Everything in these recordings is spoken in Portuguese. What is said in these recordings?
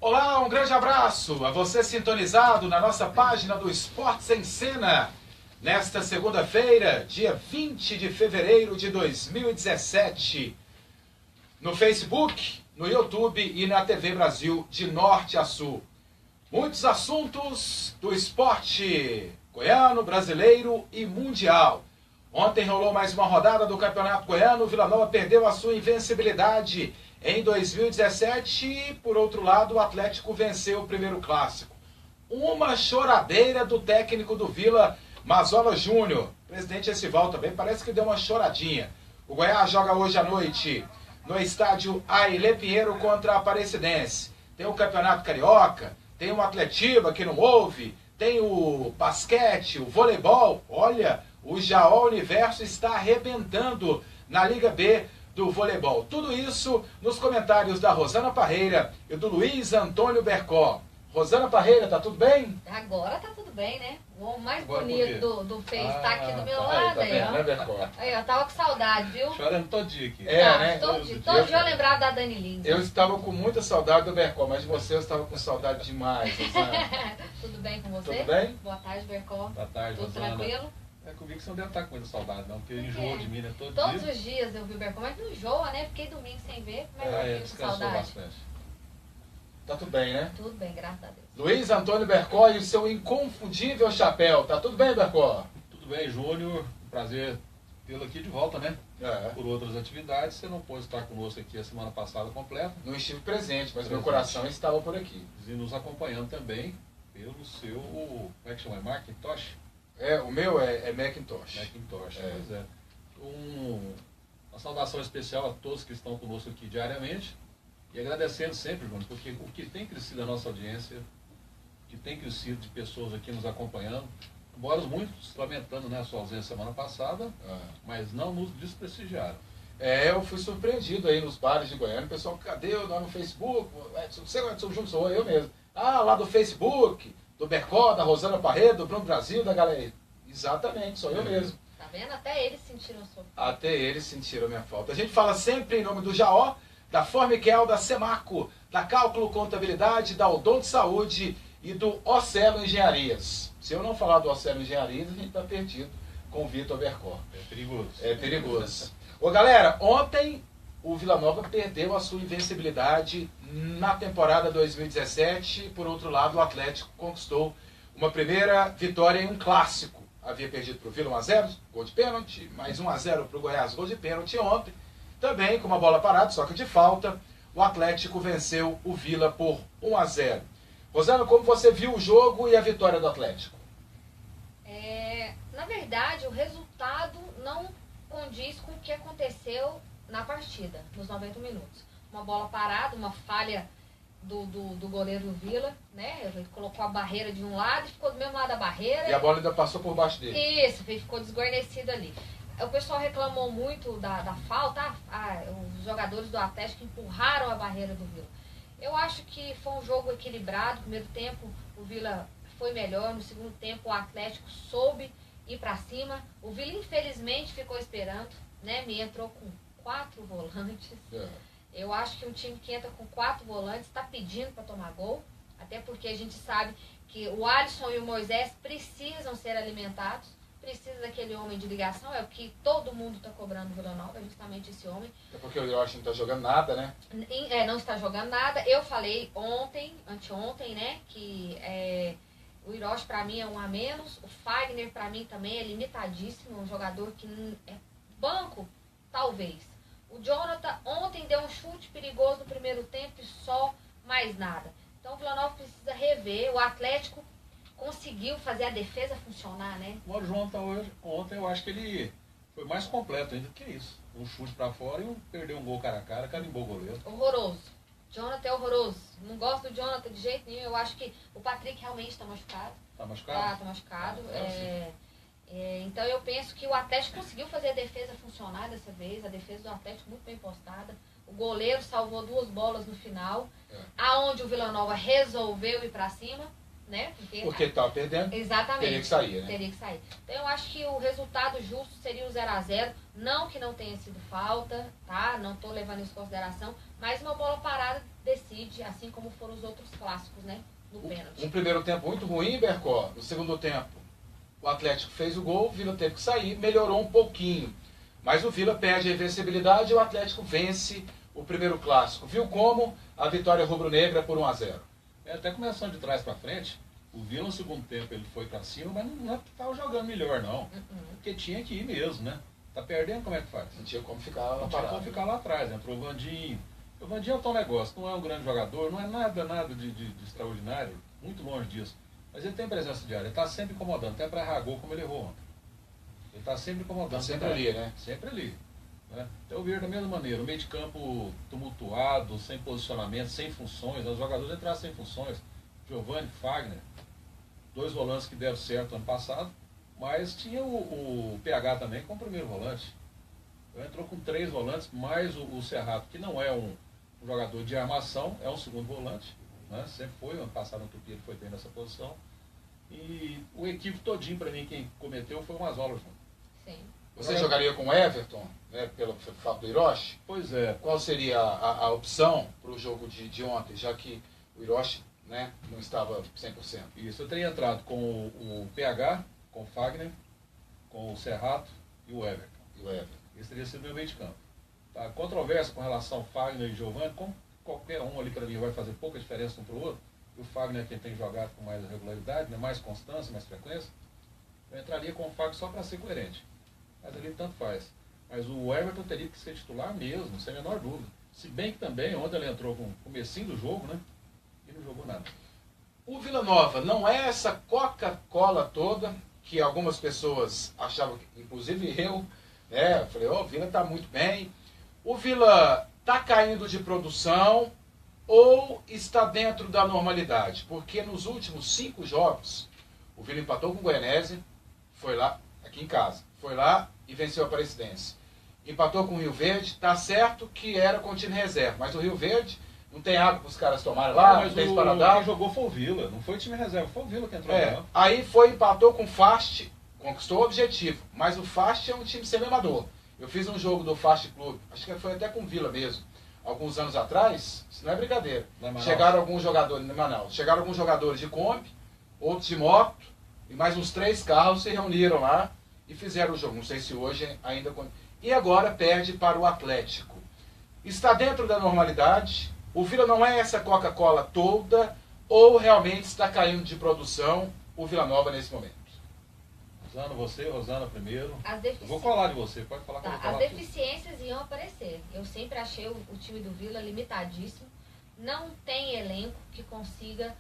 Olá, um grande abraço a você sintonizado na nossa página do Esportes em Cena. Nesta segunda-feira, dia 20 de fevereiro de 2017. No Facebook, no YouTube e na TV Brasil de norte a sul. Muitos assuntos do esporte goiano, brasileiro e mundial. Ontem rolou mais uma rodada do Campeonato Goiano. O Vila Nova perdeu a sua invencibilidade em 2017 e, por outro lado, o Atlético venceu o primeiro clássico. Uma choradeira do técnico do Vila, Mazola Júnior. O presidente Esival também parece que deu uma choradinha. O Goiás joga hoje à noite no estádio Ailê Pinheiro contra a Aparecidense. Tem o Campeonato Carioca, tem o Atletiba que não houve, tem o basquete, o voleibol. Olha, o Jaó Universo está arrebentando na Liga B do voleibol. Tudo isso nos comentários da Rosana Parreira e do Luiz Antônio Bercó. Rosana Parreira, tá tudo bem? Agora tá tudo bem, né? O homem mais Agora bonito do Face tá aqui do meu lado. Tá Aí, vendo, ó. né, Bercó? Aí, ó, tava com saudade, viu? Chorando todo dia aqui. Né? Todo dia eu lembrava da Dani Lins. Eu estava com muita saudade do Bercó, mas de você eu estava com saudade demais, Rosana. Tudo bem com você? Tudo bem? Boa tarde, Bercó. Boa tarde, Tudo Rosana. tranquilo? É comigo que você não deve estar com muita saudade, não, porque Por quê? enjoou de mim, né? Todo Todos dia. os dias eu vi o Bercó, mas não enjoa, né? Fiquei domingo sem ver, mas eu fiquei com descansou saudade. bastante. Tá tudo bem, né? Tudo bem, graças a Deus. Luiz Antônio Bercó e o seu inconfundível chapéu. Tá tudo bem, Bercó? Tudo bem, Júnior. Prazer tê-lo aqui de volta, né? Por outras atividades, você não pôde estar conosco aqui a semana passada completa. Não estive presente, mas meu Presente. coração estava por aqui. E nos acompanhando também pelo seu, como é que chama? Macintosh? O meu é Macintosh. Macintosh, pois é. Uma saudação especial a todos que estão conosco aqui diariamente. E agradecendo sempre, Júnior, porque o que tem crescido a nossa audiência, o que tem crescido de pessoas aqui nos acompanhando, embora muitos lamentando, né, a sua ausência semana passada, mas não nos desprestigiaram. Eu fui surpreendido aí nos bares de Goiânia. O pessoal, cadê eu lá no Facebook? Você é Edson Júnior, sou eu mesmo. Lá do Facebook, do Bercó, da Rosana Parreira, do Bruno Brasil, da galera. Exatamente, sou eu mesmo. Tá vendo? Até eles sentiram a sua falta. Até eles sentiram a minha falta. A gente fala sempre em nome do Jaó, da Formiquel, da Semaco, da Cálculo Contabilidade, da Odonto Saúde e do Ocelo Engenharias. Se eu não falar do Ocelo Engenharias, a gente está perdido com o Vitor Bercó. É perigoso. É perigoso. Ô galera, ontem o Vila Nova perdeu a sua invencibilidade na temporada 2017. Por outro lado, o Atlético conquistou uma primeira vitória em um clássico. Havia perdido para o Vila 1-0, gol de pênalti, mais 1-0 para o Goiás, gol de pênalti ontem. Também com uma bola parada, só que de falta, o Atlético venceu o Vila por 1-0. Rosana, como você viu o jogo e a vitória do Atlético? Na verdade, o resultado não condiz com o que aconteceu na partida, nos 90 minutos. Uma bola parada, uma falha do goleiro do Vila, né? Ele colocou a barreira de um lado e ficou do mesmo lado da barreira. E a bola ainda passou por baixo dele. Isso, ficou desguarnecido ali. O pessoal reclamou muito da falta. Os jogadores do Atlético empurraram a barreira do Vila. Eu acho que foi um jogo equilibrado. No primeiro tempo o Vila foi melhor. No segundo tempo o Atlético soube ir para cima. O Vila infelizmente ficou esperando, né? Me entrou com 4 volantes. Eu acho que um time que entra com 4 volantes está pedindo para tomar gol. Até porque a gente sabe que o Alisson e o Moisés precisam ser alimentados. Precisa daquele homem de ligação, é o que todo mundo está cobrando do Vila Nova, justamente esse homem. É porque o Hiroshi não está jogando nada, né? Não está jogando nada. Eu falei anteontem, né, que o Hiroshi para mim é um a menos, o Fagner para mim também é limitadíssimo, um jogador que é banco, talvez. O Jonathan ontem deu um chute perigoso no primeiro tempo e só mais nada. Então o Vila Nova precisa rever, o Atlético conseguiu fazer a defesa funcionar, né? O João ontem eu acho que ele foi mais completo ainda do que isso. Um chute pra fora e perdeu um gol cara a cara, carimbou o goleiro. Horroroso. Jonathan é horroroso. Não gosto do Jonathan de jeito nenhum. Eu acho que o Patrick realmente está machucado. Tá machucado? Tá machucado. Então eu penso que o Atlético conseguiu fazer a defesa funcionar dessa vez. A defesa do Atlético muito bem postada. O goleiro salvou 2 bolas no final. Aonde o Vila Nova resolveu ir pra cima. Né? Porque estava perdendo. Exatamente. Teria que sair, né? Teria que sair. Então eu acho que o resultado justo seria o 0-0. Não que não tenha sido falta, tá? Não estou levando isso em consideração. Mas uma bola parada decide. decide, assim como foram os outros clássicos, né? No pênalti. Um primeiro tempo muito ruim, Bercó. No segundo tempo, o Atlético fez o gol, o Vila teve que sair, melhorou um pouquinho. Mas o Vila perde a invencibilidade e o Atlético vence o primeiro clássico. Viu como a vitória rubro-negra por 1-0? Até começando de trás para frente, o Vila no segundo tempo ele foi para cima, mas não estava jogando melhor não. Porque tinha que ir mesmo, né? Tá perdendo, como é que faz? Não tinha como ficar lá Não tinha como ficar lá atrás, né? Entrou o Vandinho. O Vandinho é um tal negócio, não é um grande jogador, não é nada de extraordinário, muito longe disso. Mas ele tem presença de área, ele está sempre incomodando, até para errar gol como ele errou ontem. Ele está sempre incomodando. Tá sempre ali, né? Sempre ali. Né? Então eu vejo da mesma maneira, o meio de campo tumultuado, sem posicionamento, sem funções, os jogadores entraram sem funções. Giovanni, Fagner, 2 volantes que deram certo ano passado, mas tinha o PH também como primeiro volante. Então entrou com 3 volantes, mais o Serrato, que não é um jogador de armação, é um segundo volante, né? Sempre foi, ano passado no Tupi ele foi bem nessa posição. E o equipe todinho, para mim, quem cometeu foi o Mazola, João. Sim. Você jogaria com o Everton, né, pelo fato do Hiroshi? Pois é. Qual seria a opção para o jogo de ontem, já que o Hiroshi, né, não estava 100%? Isso, eu teria entrado com o PH, com o Fagner, com o Serrato e o Everton. Esse teria sido meu meio de campo. Tá? Controvérsia com relação ao Fagner e Giovanni, como qualquer um ali para mim vai fazer pouca diferença um para o outro, e o Fagner é quem tem jogado com mais regularidade, né, mais constância, mais frequência, eu entraria com o Fagner só para ser coerente. Mas ali tanto faz. Mas o Everton teria que ser titular mesmo, sem a menor dúvida. Se bem que também, ontem ele entrou com o comecinho do jogo, né, e não jogou nada. O Vila Nova não é essa Coca-Cola toda que algumas pessoas achavam, inclusive eu, né? Eu falei, o Vila está muito bem. O Vila está caindo de produção ou está dentro da normalidade? Porque nos últimos 5 jogos, o Vila empatou com o Goianésia, foi lá, aqui em casa, foi lá e venceu a Aparecidense. Empatou com o Rio Verde, tá certo que era com o time reserva, mas o Rio Verde não tem água para os caras tomarem lá, não tem esparadão. Quem jogou foi o Vila, não foi o time reserva, foi o Vila que entrou lá. Aí foi, empatou com o Fast, conquistou o objetivo, mas o Fast é um time semi-amador. Eu fiz um jogo do Fast Clube, acho que foi até com o Vila mesmo, alguns anos atrás, isso não é brincadeira. Chegaram alguns jogadores, em Manaus, chegaram alguns jogadores de Kombi, outros de moto, e mais uns 3 carros se reuniram lá e fizeram o jogo. Não sei se hoje ainda... E agora perde para o Atlético. Está dentro da normalidade? O Vila não é essa Coca-Cola toda ou realmente está caindo de produção o Vila Nova nesse momento? Rosana, você, Rosana primeiro. Eu vou falar de você, pode falar que eu vou falar. As deficiências iam aparecer. Eu sempre achei o time do Vila limitadíssimo. Não tem elenco que consiga,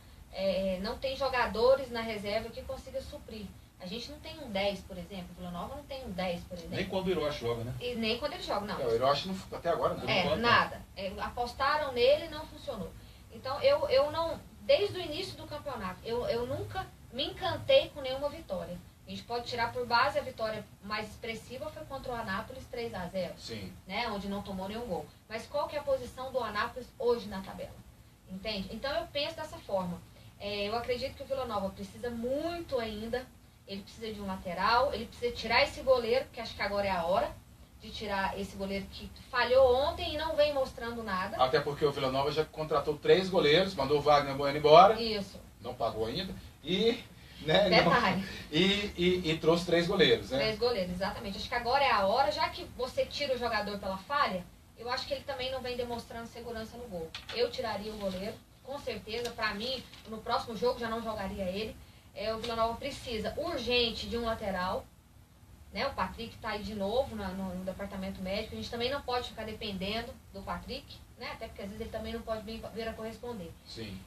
não tem jogadores na reserva que consiga suprir. A gente não tem um 10, por exemplo. O Vila Nova não tem um 10, por exemplo. Nem quando o Hiroshi joga, né? E nem quando ele joga, não. O Hiroshi não, até agora não. Nada. Apostaram nele e não funcionou. Então, eu não... Desde o início do campeonato, eu nunca me encantei com nenhuma vitória. A gente pode tirar por base a vitória mais expressiva foi contra o Anápolis 3-0. Sim. Né, onde não tomou nenhum gol. Mas qual que é a posição do Anápolis hoje na tabela? Entende? Então, eu penso dessa forma. Eu acredito que o Vila Nova precisa muito ainda. Ele precisa de um lateral, ele precisa tirar esse goleiro, que acho que agora é a hora de tirar esse goleiro que falhou ontem e não vem mostrando nada. Até porque o Vila Nova já contratou 3 goleiros, mandou o Wagner Bueno embora. Isso. Não pagou ainda. E, né, detalhe. E trouxe 3 goleiros, né? 3 goleiros, exatamente. Acho que agora é a hora, já que você tira o jogador pela falha, eu acho que ele também não vem demonstrando segurança no gol. Eu tiraria o goleiro, com certeza. Para mim, no próximo jogo já não jogaria ele. O Vila Nova precisa urgente de um lateral, né? O Patrick está aí de novo no departamento médico. A gente também não pode ficar dependendo do Patrick, né? Até porque às vezes ele também não pode vir a corresponder. Sim.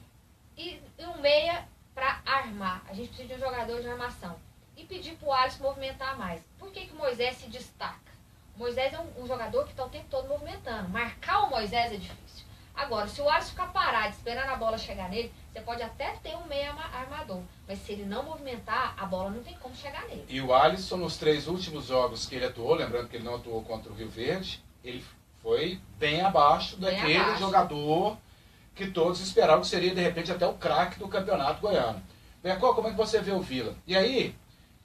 E um meia para armar. A gente precisa de um jogador de armação. E pedir para o Alisson movimentar mais. Por que o Moisés se destaca? O Moisés é um jogador que está o tempo todo movimentando. Marcar o Moisés é difícil. Agora, se o Alisson ficar parado esperando a bola chegar nele, você pode até ter um meia armador. Mas se ele não movimentar, a bola não tem como chegar nele. E o Alisson, nos 3 últimos jogos que ele atuou, lembrando que ele não atuou contra o Rio Verde, ele foi bem abaixo daquele jogador que todos esperavam que seria, de repente, até o craque do campeonato goiano. Bercó, como é que você vê o Vila? E aí,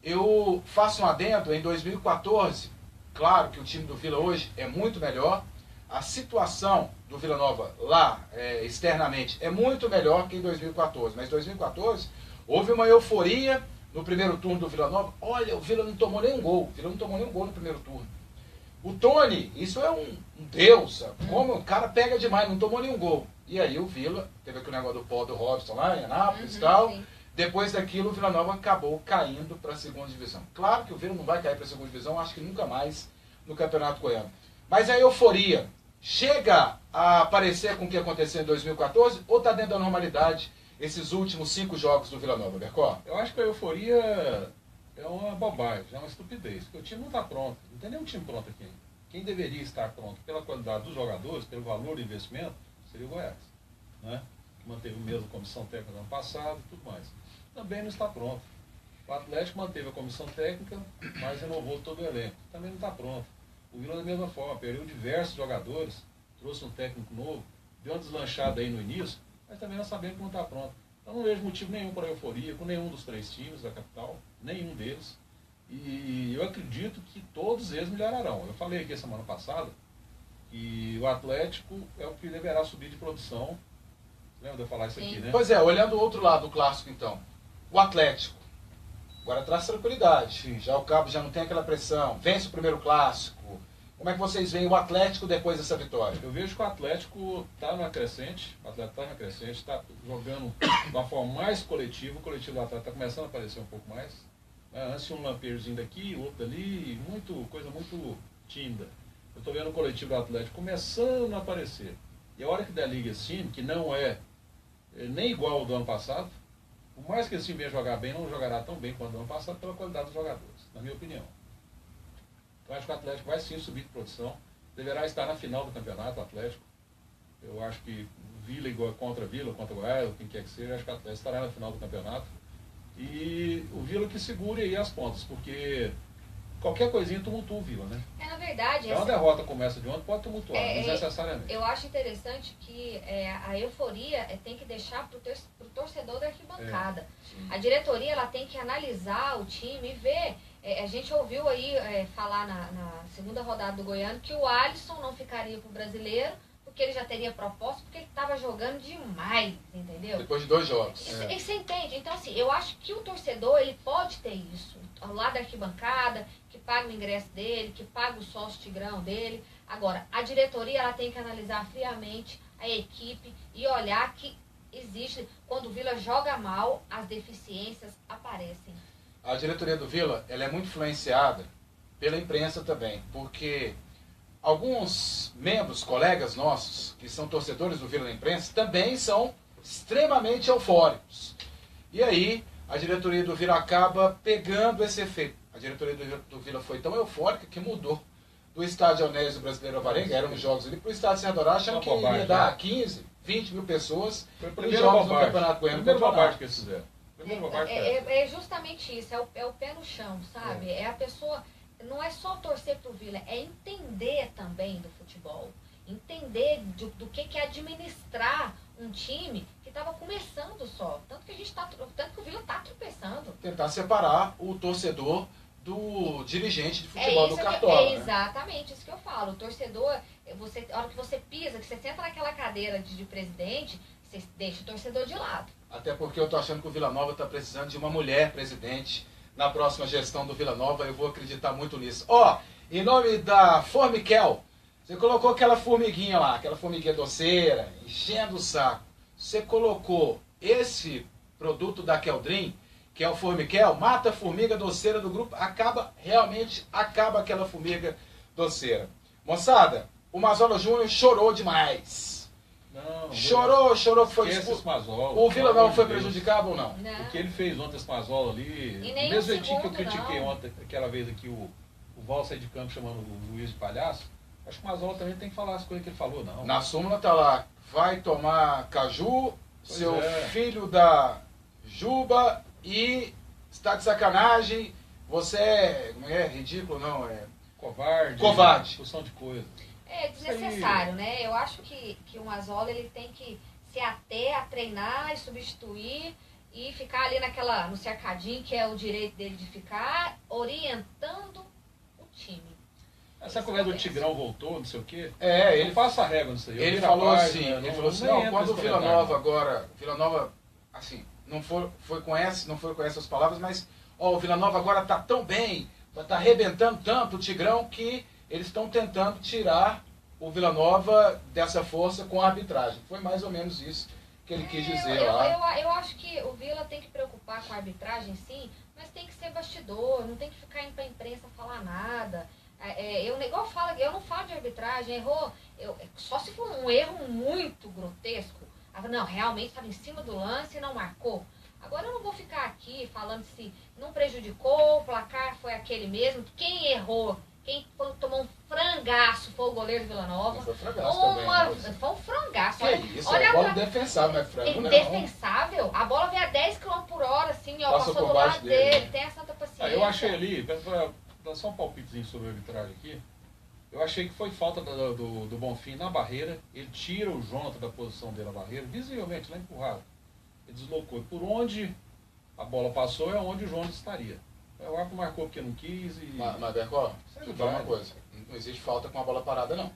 eu faço um adendo, em 2014, claro que o time do Vila hoje é muito melhor, a situação do Vila Nova lá, externamente, é muito melhor que em 2014. Mas em 2014 houve uma euforia no primeiro turno do Vila Nova. Olha, o Vila não tomou nenhum gol. O Vila não tomou nenhum gol no primeiro turno. O Tony, isso é um deus, sabe? Como o cara pega demais, não tomou nenhum gol. E aí o Vila, teve aquele negócio do pó do Robson lá em Anápolis e tal. Sim. Depois daquilo, o Vila Nova acabou caindo para a segunda divisão. Claro que o Vila não vai cair para a segunda divisão, acho que nunca mais no Campeonato Goiano. Mas a euforia chega a aparecer com o que aconteceu em 2014 ou está dentro da normalidade esses últimos 5 jogos do Vila Nova, Bercó? Eu acho que a euforia é uma bobagem, é uma estupidez, porque o time não está pronto. Não tem nenhum time pronto aqui. Quem deveria estar pronto pela qualidade dos jogadores, pelo valor do investimento, seria o Goiás, né? Que manteve o mesmo comissão técnica do ano passado e tudo mais. Também não está pronto. O Atlético manteve a comissão técnica, mas renovou todo o elenco. Também não está pronto. O Vila da mesma forma, perdeu diversos jogadores, trouxe um técnico novo, deu uma deslanchada aí no início, mas também nós sabemos que não está pronto. Então não vejo motivo nenhum para euforia com nenhum dos 3 times da capital, nenhum deles. E eu acredito que todos eles melhorarão. Eu falei aqui semana passada que o Atlético é o que deverá subir de produção. Lembra de eu falar isso aqui, né? Pois é, olhando o outro lado do clássico então. O Atlético agora traz tranquilidade. Sim. Já o Cabo já não tem aquela pressão. Vence o primeiro clássico. Como é que vocês veem o Atlético depois dessa vitória? Eu vejo que o Atlético está na crescente, está jogando de uma forma mais coletiva, o coletivo do Atlético está começando a aparecer um pouco mais. Antes um lampejozinho daqui, outro dali, coisa muito tímida. Eu estou vendo o coletivo do Atlético começando a aparecer. E a hora que der liga esse time, que não é nem igual ao do ano passado, por mais que esse time venha jogar bem, não jogará tão bem quanto o do ano passado pela qualidade dos jogadores, na minha opinião. Eu acho que o Atlético vai sim subir de produção. Deverá estar na final do campeonato, o Atlético. Eu acho que Vila igual contra Vila, contra Goiás, quem quer que seja, acho que o Atlético estará na final do campeonato. E o Vila que segure aí as pontas, porque qualquer coisinha tumultua o Vila, né? Na verdade... Então a derrota começa de ontem, pode tumultuar, desnecessariamente. Eu acho interessante que a euforia tem que deixar para o torcedor da arquibancada. A diretoria ela tem que analisar o time e ver... a gente ouviu aí falar na segunda rodada do Goiano que o Alisson não ficaria para o Brasileiro, porque ele já teria proposta, porque ele estava jogando demais, entendeu? Depois de 2 jogos. E você entende? Então, assim, eu acho que o torcedor, ele pode ter isso. Ao lado da arquibancada, que paga o ingresso dele, que paga o sócio tigrão dele. Agora, a diretoria, ela tem que analisar friamente a equipe e olhar que existe, quando o Vila joga mal, as deficiências aparecem. A diretoria do Vila, ela é muito influenciada pela imprensa também, porque alguns membros, colegas nossos, que são torcedores do Vila na imprensa, também são extremamente eufóricos. E aí, a diretoria do Vila acaba pegando esse efeito. A diretoria do Vila foi tão eufórica que mudou do estádio Anéis do Brasileiro Alvarenga, eram os jogos ali, para o estádio Serra Dourada, achando que ia dar 15, 20 mil pessoas nos jogos do Campeonato Goiano. Primeiro bobagem que eles fizeram. É justamente isso, é o pé no chão, sabe? É a pessoa, não é só torcer pro Vila, é entender também do futebol. Entender do que é administrar um time que estava começando só. Tanto que o Vila está tropeçando. Tentar separar o torcedor do dirigente de futebol do Cartola. Exatamente isso que eu falo. O torcedor, a hora que você pisa, que você senta naquela cadeira de presidente, você deixa o torcedor de lado. Até porque eu tô achando que o Vila Nova está precisando de uma mulher presidente na próxima gestão do Vila Nova. Eu vou acreditar muito nisso. Em nome da Formiquel, você colocou aquela formiguinha lá, aquela formiguinha doceira, enchendo o saco. Você colocou esse produto da Keldrim, que é o Formiquel, mata a formiga doceira do grupo, realmente acaba aquela formiga doceira. Moçada, o Mazola Júnior chorou demais. Chorou que foi expulso. O Vila Nova foi prejudicado ou não? O que ele fez ontem, esse Mazola ali, do mesmo jeitinho que eu critiquei ontem, aquela vez aqui, o Val sair de campo chamando o Luiz de palhaço, acho que o Mazola também tem que falar as coisas que ele falou, não. Na súmula tá lá, vai tomar caju, seu filho da Juba, e está de sacanagem, você não é ridículo, não, é covarde. Discussão de coisa. É desnecessário, né? Eu acho que o Mazola ele tem que se ater a treinar e substituir e ficar ali no cercadinho, que é o direito dele de ficar orientando o time. Essa conversa do Tigrão voltou, não sei o quê. Ele passa a régua nisso aí. Ele falou assim, quando o Vila Nova agora, Vila Nova, assim, não foi com essas palavras, mas o Vila Nova agora está tão bem, está arrebentando tanto o Tigrão que eles estão tentando tirar o Vila Nova dessa força com a arbitragem. Foi mais ou menos isso que ele quis dizer lá. Eu acho que o Vila tem que preocupar com a arbitragem, sim, mas tem que ser bastidor, não tem que ficar indo pra imprensa falar nada. Eu não falo de arbitragem, errou, só se for um erro muito grotesco. Não, realmente estava em cima do lance e não marcou. Agora eu não vou ficar aqui falando se não prejudicou, o placar foi aquele mesmo, quem errou. Quem tomou um frangaço foi o goleiro do Vila Nova. Foi frangaço também. Foi um frangaço. Que isso, olha a bola indefensável, não é frango, não. Indefensável? A bola veio a 10 km por hora, assim, ó, passou do lado dele. Tem a santa paciência. Eu achei ali, para dar só um palpitezinho sobre a arbitragem aqui, eu achei que foi falta do Bonfim na barreira. Ele tira o Jonathan da posição dele na barreira, visivelmente, lá empurrado. Ele deslocou. Por onde a bola passou é onde o Jonathan estaria. O árbitro marcou porque não quis e... Mas Bercó, deixa eu falar uma coisa. Não existe falta com a bola parada, não.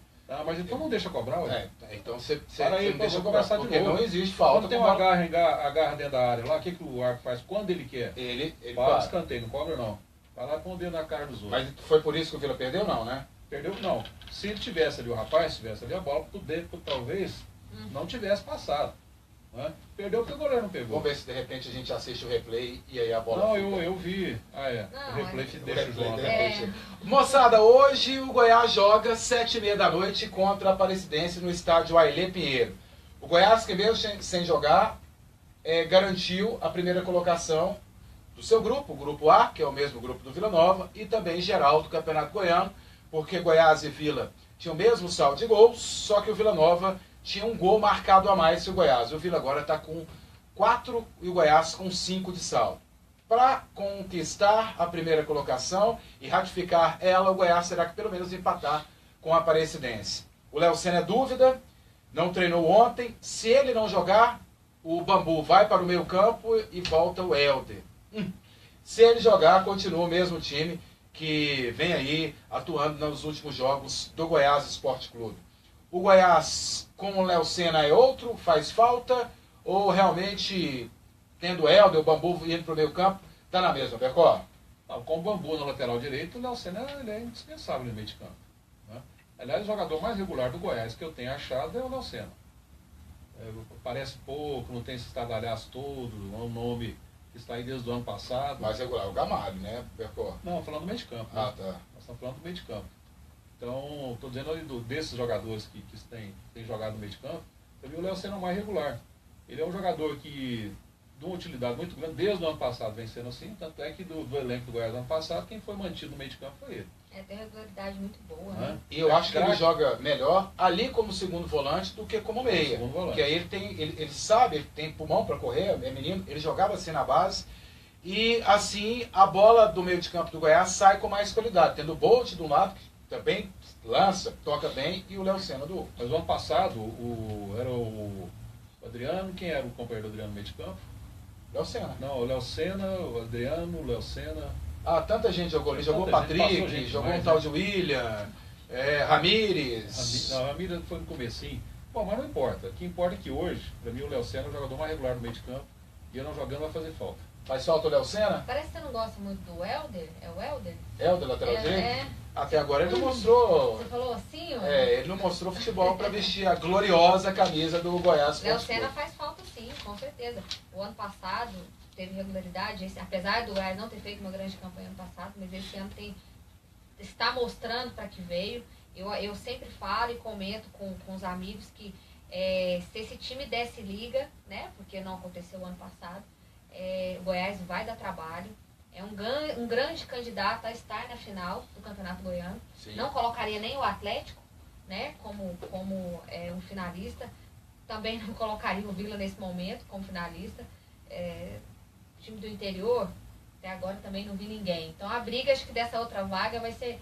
Mas então não deixa cobrar, ué. Então você não deixa cobrar, porque não existe falta. Quando tem uma agarra dentro da área lá, o que o árbitro faz? Quando ele quer? Ele para escanteio, não cobra não. Vai lá e põe o dedo na cara dos outros. Mas foi por isso que o Vila perdeu, não, né? Perdeu, não. Se ele tivesse ali, o rapaz tivesse ali, a bola pro dedo, talvez não tivesse passado. Né? Perdeu porque o goleiro não pegou. Vamos ver se de repente a gente assiste o replay e aí a bola... Não, eu vi. O replay que deixa o Jonathan. Moçada, hoje o Goiás joga 7h30 da noite contra a Aparecidense no estádio Ailê Pinheiro. O Goiás, que mesmo sem jogar, garantiu a primeira colocação do seu grupo, o grupo A, que é o mesmo grupo do Vila Nova, e também geral do Campeonato Goiano, porque Goiás e Vila tinham o mesmo saldo de gols, só que o Vila Nova tinha um gol marcado a mais que o Goiás. O Vila agora está com 4 e o Goiás com 5 de saldo. Para conquistar a primeira colocação e ratificar ela, o Goiás terá que pelo menos empatar com a Aparecidense. O Léo Senna é dúvida, não treinou ontem. Se ele não jogar, o Bambu vai para o meio campo e volta o Helder. Se ele jogar, continua o mesmo time que vem aí atuando nos últimos jogos do Goiás Esporte Clube. O Goiás com o Léo Senna é outro, faz falta, ou realmente, tendo o Helder, o Bambu indo para o meio campo, está na mesma, Bercó? Não, com o Bambu na lateral direita, o Léo Senna ele é indispensável no meio de campo. Né? Aliás, o jogador mais regular do Goiás que eu tenho achado é o Léo Senna. Parece pouco, não tem esse estardalhaço todo, é um nome que está aí desde o ano passado. Mais regular, o Gamalho, né, Bercó? Não, falando do meio de campo. Tá. Nós estamos falando do meio de campo. Então, estou dizendo ali desses jogadores que têm jogado no meio de campo, para mim o Léo Senna é o mais regular. Ele é um jogador que, de uma utilidade muito grande, desde o ano passado vem sendo assim, tanto é que do elenco do Goiás do ano passado, quem foi mantido no meio de campo foi ele. Tem regularidade muito boa, né? E eu acho que ele joga melhor ali como segundo volante do que como meia. Porque aí ele sabe, ele tem pulmão para correr, é menino, ele jogava assim na base. E assim a bola do meio de campo do Goiás sai com mais qualidade, tendo o Bolt de um lado, também lança, toca bem, e o Léo Senna do outro. Mas o ano passado, era o Adriano, quem era o companheiro do Adriano no meio de campo? Léo Senna. Não, o Léo Senna, o Adriano, o Léo Senna. Tanta gente jogou ali, jogou o Patrick, jogou um tal de William, Ramírez. Não, Ramírez foi no comecinho. Bom, mas não importa. O que importa é que hoje, para mim, o Léo Senna é o jogador mais regular no meio de campo, e ele não jogando vai fazer falta. Faz falta o Léo Senna? Parece que você não gosta muito do Helder. É o Helder? Helder, lateral direito? Até agora ele não mostrou... Você falou assim, ó? Ele não mostrou futebol para vestir a gloriosa camisa do Goiás. Léo Senna faz falta sim, com certeza. O ano passado teve regularidade, apesar do Goiás não ter feito uma grande campanha ano passado, mas esse ano está mostrando para que veio. Eu sempre falo e comento com os amigos que se esse time desse liga, né, porque não aconteceu o ano passado, o Goiás vai dar trabalho. É um grande candidato a estar na final do Campeonato Goiano. Sim. Não colocaria nem o Atlético, né, como um finalista. Também não colocaria o Vila nesse momento como finalista. O time do interior, até agora também não vi ninguém. Então a briga, acho que dessa outra vaga vai ser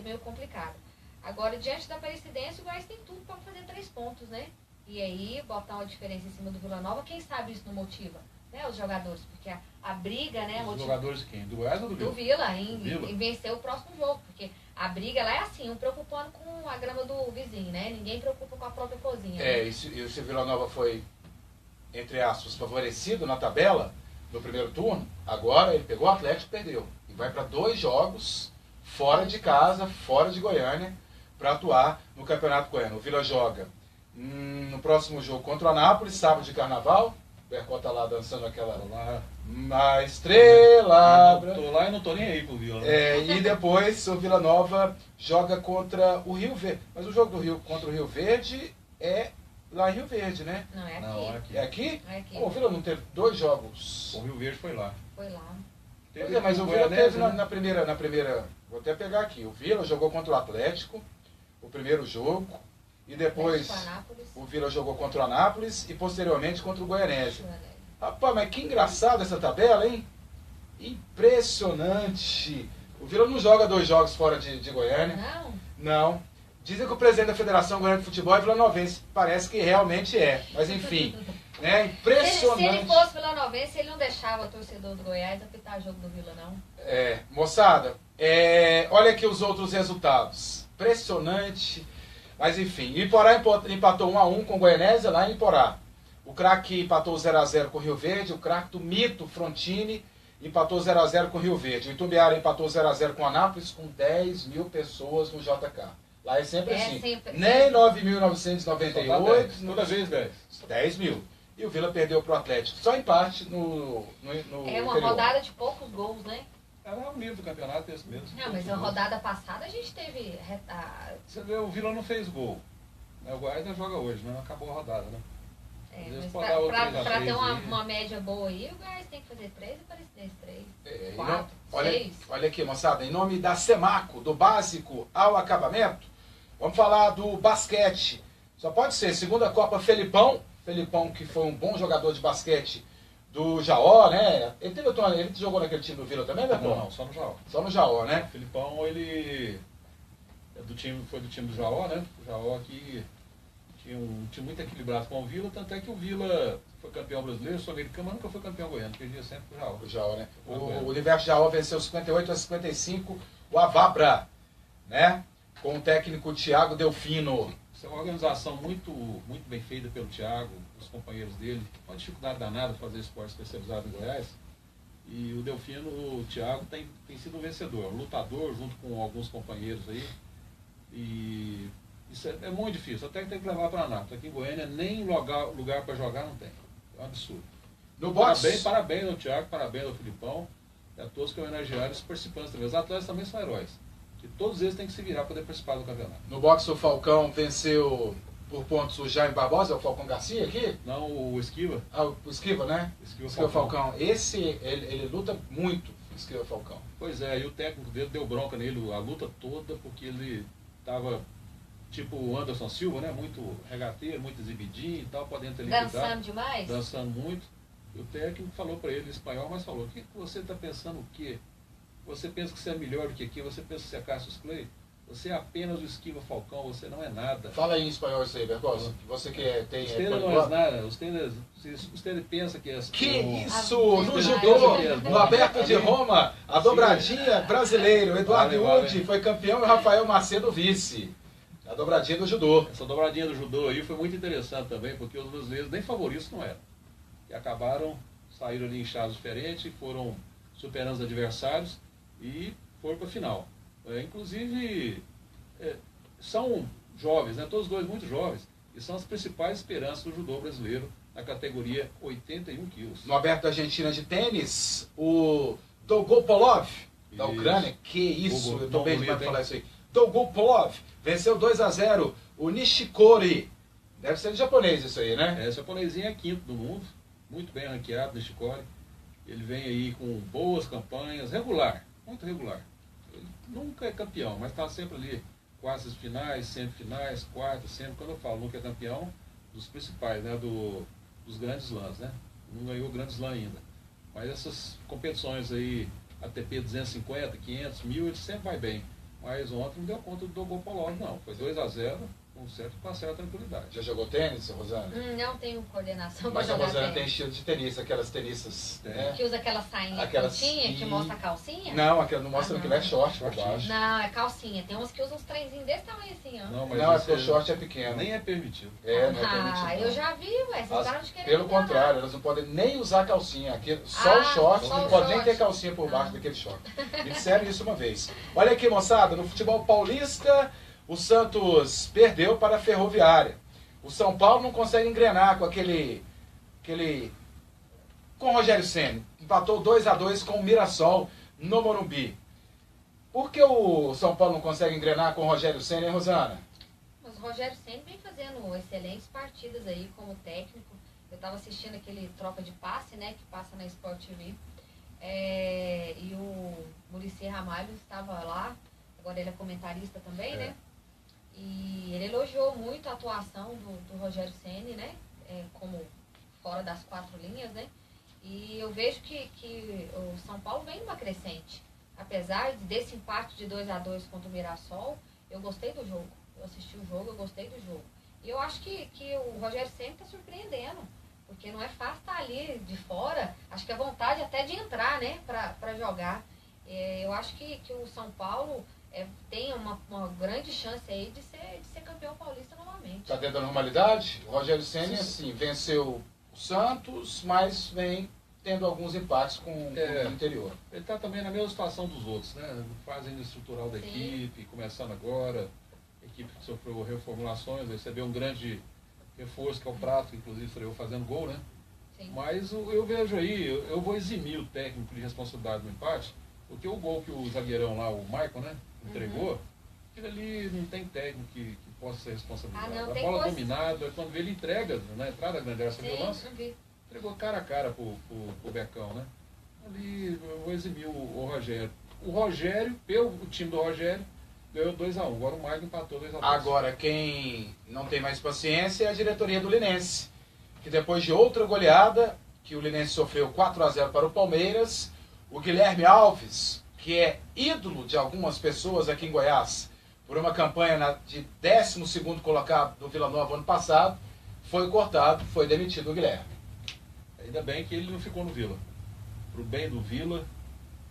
meio complicada. Agora, diante da Aparecidense, o Goiás tem tudo para fazer 3 pontos, né? E aí, botar uma diferença em cima do Vila Nova, quem sabe isso não motiva, né, os jogadores? Porque a briga, né? Os jogadores de quem? Do Goiás ou do Vila? Do Vila, em vencer o próximo jogo. Porque A briga lá é assim, um preocupando com a grama do vizinho, né? Ninguém preocupa com a própria cozinha. E o Vila Nova foi, entre aspas, favorecido na tabela no primeiro turno. Agora ele pegou o Atlético e perdeu. E vai para 2 jogos fora de casa, fora de Goiânia, para atuar no Campeonato Goiano. O Vila joga no próximo jogo contra o Anápolis, sábado de carnaval. O Bercó tá lá dançando aquela na estrela. Tô lá e não tô nem aí pro Vila. Né? E depois o Vila Nova joga contra o Rio Verde. Mas o jogo do Rio contra o Rio Verde é lá em Rio Verde, né? Não, é aqui. Não, é aqui. É aqui? É aqui. O Vila não teve 2 jogos. O Rio Verde foi lá. Foi lá. Pois mas o Vila teve na primeira. Vou até pegar aqui. O Vila jogou contra o Atlético, o primeiro jogo. E depois o Vila jogou contra o Anápolis e posteriormente contra o Goianese. Rapaz, mas que engraçado essa tabela, hein? Impressionante. O Vila não joga 2 jogos fora de Goiânia. Não. Dizem que o presidente da Federação Goiana de Futebol é vilanovense. Parece que realmente é. Mas enfim, né? Impressionante. Se ele fosse vilanovense, ele não deixava o torcedor do Goiás apitar jogo do Vila, não. Moçada, olha aqui os outros resultados. Impressionante. Mas enfim, Iporá empatou 1-1 com o Goianésia lá em Iporá. O craque empatou 0-0 com o Rio Verde. O craque do mito, Frontini, empatou 0-0 com o Rio Verde. O Itumbiara empatou 0-0 com o Anápolis, com 10 mil pessoas no JK. Lá é sempre assim. Nem 9.998. Toda vez 10. 10 mil. E o Vila perdeu para o Atlético. Só empate no uma interior. rodada de poucos gols, né? Era o nível do campeonato esse mesmo. Não, mas a rodada passada a gente teve... Você vê, o Vila não fez gol. O Goiás já joga hoje, né? Acabou a rodada, né? Mas pra ter uma média boa aí, o Goiás tem que fazer 3 e Aparecidense 3. 4, 6. Olha aqui, moçada, em nome da Semaco, do básico ao acabamento, vamos falar do basquete. Só pode ser, segunda Copa Felipão, que foi um bom jogador de basquete do Jaó, né? Ele jogou naquele time do Vila também, Bertão? Não, só no Jaó. Só no Jaó, né? O Felipão, ele foi do time do Jaó, né? O Jaó aqui tinha um time muito equilibrado com o Vila, tanto é que o Vila foi campeão brasileiro, sul-americano, mas nunca foi campeão goiano, perdia sempre pro Jaó. O Jaó, né? O Universo Jaó venceu 58-55 o Avabra, né? Com o técnico Thiago Delfino. Isso é uma organização muito bem feita pelo Thiago, os companheiros dele. Uma dificuldade danada fazer esporte especializado em Goiás. E o Delfino, o Thiago, tem sido um vencedor, um lutador junto com alguns companheiros aí. E isso é muito difícil, até que tem que levar para a Anápolis. Aqui em Goiânia nem lugar para jogar não tem. É um absurdo. No boxe. Parabéns ao Thiago, parabéns ao Filipão e a todos que homenagearam os participantes também. Os atletas também são heróis. E todos eles têm que se virar para poder participar do campeonato. No boxe o Falcão venceu por pontos o Jaime Barbosa, o Falcão Garcia aqui? Não, o Esquiva. O Esquiva, né? Esquiva Falcão. Esse, ele luta muito, Esquiva Falcão. Pois é, e o técnico dele deu bronca nele a luta toda, porque ele estava tipo o Anderson Silva, né? Muito regateiro, muito exibidinho e tal, podendo ter liquidado. Dançando demais? Dançando muito. E o técnico falou para ele em espanhol, mas falou: o que você está pensando o quê? Você pensa que você é melhor do que aqui? Você pensa que você é Cassius Clay? Você é apenas o Esquiva Falcão, você não é nada. Fala aí em espanhol isso aí, Bergosa. Você que tem... Usted não é nada. Usted pensa que é... Que isso! No judô, no Aberto de Roma, a dobradinha brasileira. O Eduardo Iudi foi campeão e o Rafael Macedo vice. A dobradinha do judô. Essa dobradinha do judô aí foi muito interessante também, porque os brasileiros nem favoritos não eram. E saíram ali em chaves diferentes, foram superando os adversários e foram para a final. Inclusive, são jovens, né? Todos dois muito jovens, e são as principais esperanças do judô brasileiro na categoria 81 quilos. No Aberto da Argentina de tênis, o Dolgopolov, da Ucrânia, que isso, eu estou bem demais para falar isso aí. Dolgopolov venceu 2-0 o Nishikori. Deve ser de japonês isso aí, né? Esse japonesinho é quinto do mundo, muito bem ranqueado, Nishikori. Ele vem aí com boas campanhas, muito regular. Ele nunca é campeão, mas está sempre ali, quartas finais, semifinais, quartas, sempre. Quando eu falo nunca é campeão, dos principais, né, dos grandes slams, né? Não ganhou o grande slam ainda. Mas essas competições aí, ATP 250, 500, 1000, ele sempre vai bem. Mas ontem não deu conta do Dolgopolov, não. Foi 2-0, com certa parcela de tranquilidade. Já jogou tênis, Rosana? Não tenho coordenação para Mas a jogar Rosana tem tênis. estilo de tenista, aquelas tenistas, né? Que usa aquela sainha Aquelas- curtinha que mostra a calcinha? Não, aquela não mostra Ah, que não. não é short por Shortinho. baixo. Não, é calcinha. Tem uns que usam uns trenzinhos desse tamanho assim, ó. Não, Não, é isso porque o short é pequeno. nem é permitido. É, não é Ah, permitido. eu já vi, ué. Vocês param de querer Pelo me enganar. contrário, elas não podem nem usar calcinha. Aqui, só o Ah, short, só não o pode nem short. ter calcinha por baixo daquele short. Me disseram isso uma vez. Olha aqui, moçada, no futebol paulista, o Santos perdeu para a Ferroviária. O São Paulo não consegue engrenar com com o Rogério Ceni. Empatou 2-2 com o Mirassol no Morumbi. Por que o São Paulo não consegue engrenar com o Rogério Ceni, hein, Rosana? Mas o Rogério sempre vem fazendo excelentes partidas aí como técnico. Eu estava assistindo aquele Troca de Passe, né, que passa na Sport TV. E o Muricy Ramalho estava lá, agora ele é comentarista também, né? E ele elogiou muito a atuação do Rogério Ceni, né? Como fora das 4 linhas, né? E eu vejo que o São Paulo vem numa crescente. Apesar desse empate de 2-2 contra o Mirassol, eu gostei do jogo. Eu assisti o jogo, eu gostei do jogo. E eu acho que o Rogério Ceni está surpreendendo. Porque não é fácil estar ali de fora. Acho que a vontade até de entrar, né? Para jogar. Eu acho que o São Paulo tem uma grande chance aí de ser campeão paulista novamente. Está dentro da normalidade? O Rogério Ceni, assim, venceu o Santos, mas vem tendo alguns empates com o interior. Ele está também na mesma situação dos outros, né? Fazendo estrutural da equipe, começando agora. Equipe que sofreu reformulações, recebeu um grande reforço, que é o Prato, inclusive estreou fazendo gol, né? Sim. Mas eu vejo aí, eu vou eximir o técnico de responsabilidade no empate, porque o gol que o zagueirão lá, o Michael, né, entregou, aquilo ali não tem técnico que possa ser responsabilizado. não, A tem bola coisa- dominada, quando ele entrega na entrada da grande área, você viu o Sim, lance? não vi. Entregou cara a cara pro Becão, né? Ali eu vou eximir o Rogério. O Rogério, o time do Rogério, ganhou 2-1. Agora o Michael empatou 2-2. Agora, quem não tem mais paciência é a diretoria do Linense, que depois de outra goleada, que o Linense sofreu 4-0 para o Palmeiras, o Guilherme Alves, que é ídolo de algumas pessoas aqui em Goiás, por uma campanha de 12º colocado do Vila Nova ano passado, foi cortado, foi demitido o Guilherme. Ainda bem que ele não ficou no Vila. Pro bem do Vila,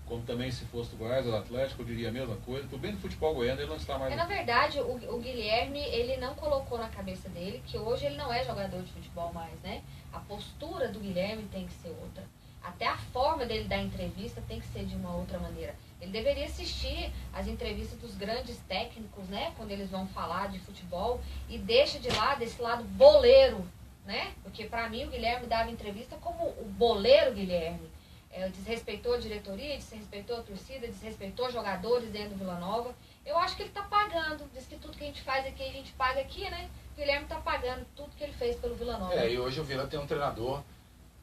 como também se fosse do Goiás, do Atlético, eu diria a mesma coisa. Pro bem do futebol goiano, ele não está mais... Na verdade, o Guilherme, ele não colocou na cabeça dele que hoje ele não é jogador de futebol mais, né? A postura do Guilherme tem que ser outra. Até a forma dele dar entrevista tem que ser de uma outra maneira. Ele deveria assistir as entrevistas dos grandes técnicos, né? Quando eles vão falar de futebol e deixa de lado esse lado boleiro, né? Porque para mim o Guilherme dava entrevista como o boleiro Guilherme. Desrespeitou a diretoria, desrespeitou a torcida, desrespeitou jogadores dentro do Vila Nova. Eu acho que ele está pagando. Diz que tudo que a gente faz aqui, a gente paga aqui, né? O Guilherme está pagando tudo que ele fez pelo Vila Nova. E hoje o Vila tem um treinador,